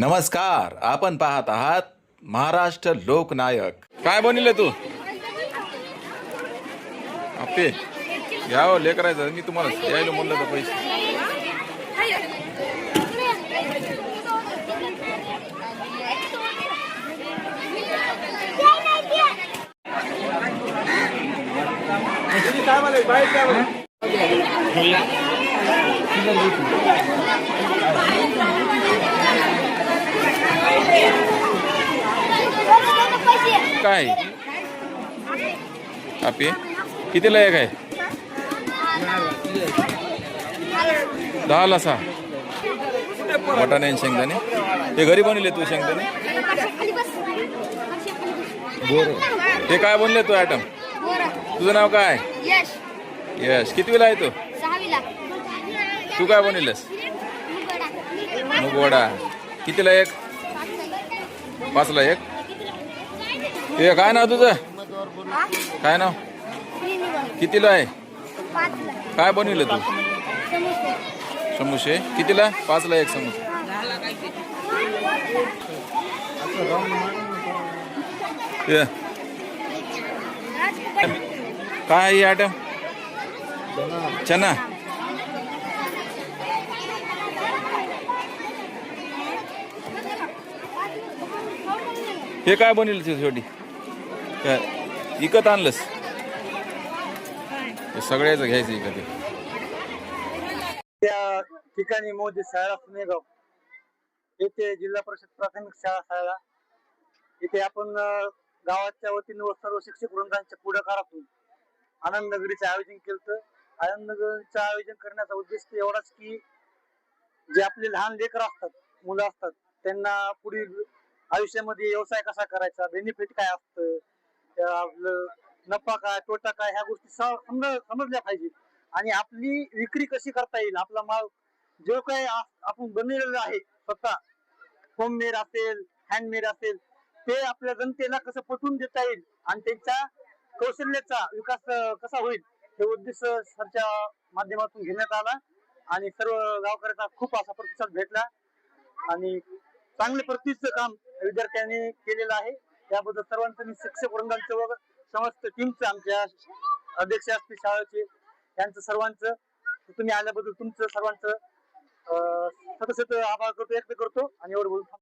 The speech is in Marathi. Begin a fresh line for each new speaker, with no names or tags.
नमस्कार, आपण पाहत आहात महाराष्ट्र लोकनायक. काय बनले तू? आपे घ्यावं लेकरायचं. मी तुम्हाला यायला म्हणलं तर पैसे काय आपे कितीला एक आहे? 10ला 6. वाटाणे आणि शेंगदाणे हे घरी बनले तू? शेंगदाणे हे काय बनले तू आयटम? तुझं नाव काय?
यश.
यश कितवीला आहे तू?
6वीला.
तू काय बनवलंस? मुगवडा. कितीला एक? 5ला 1. हे काय नाव तुझं? काय नाव? कितीला आहे?
5ला.
काय बनवलं तू? समोसे. कितीला? 5ला 1 समोसे. काय आहे आयटम? चना. हे काय बनवलं तू शेवटी? काय विकत आणलंस? सगळ्याच घ्यायचं विकत.
त्या ठिकाणी मोदी शाळा पुणेगाव येथे जिल्हा परिषद प्राथमिक शाळा इथे आपण गावाच्या वतीने व सर्व शिक्षक वृंदांच्या पुढाकारातून आनंद नगरीचे आयोजन केलं. आनंद नगरीचं आयोजन करण्याचा उद्देश एवढाच की जे आपले लहान लेकर असतात, मुलं असतात, त्यांना पुढील आयुष्यामध्ये व्यवसाय कसा करायचा, बेनिफिट काय असतं, आपलं नफा काय तोटा काय, ह्या गोष्टी समजल्या पाहिजे. आणि आपली विक्री कशी करता येईल, आपला माल जो काही आपण बनवलेलं आहे स्वतः, होममेड असेल हँडमेड असेल, ते आपल्या जनतेला कसं पटवून देता येईल आणि त्यांच्या कौशल्याचा विकास कसा होईल हे उद्देश सरच्या माध्यमातून घेण्यात आला. आणि सर्व गावकऱ्याचा खूप असा प्रतिसाद भेटला आणि चांगल्या प्रतीचं काम विद्यार्थ्यांनी केलेलं आहे. त्याबद्दल सर्वांचं मी शिक्षक वृंदांचं व समस्त टीमचं, आमच्या अध्यक्ष असतील शाळेचे, त्यांचं सर्वांचं, तुम्ही आल्याबद्दल तुमचं सर्वांचं सतत आभार व्यक्त करतो आणि एवढं बोलतो.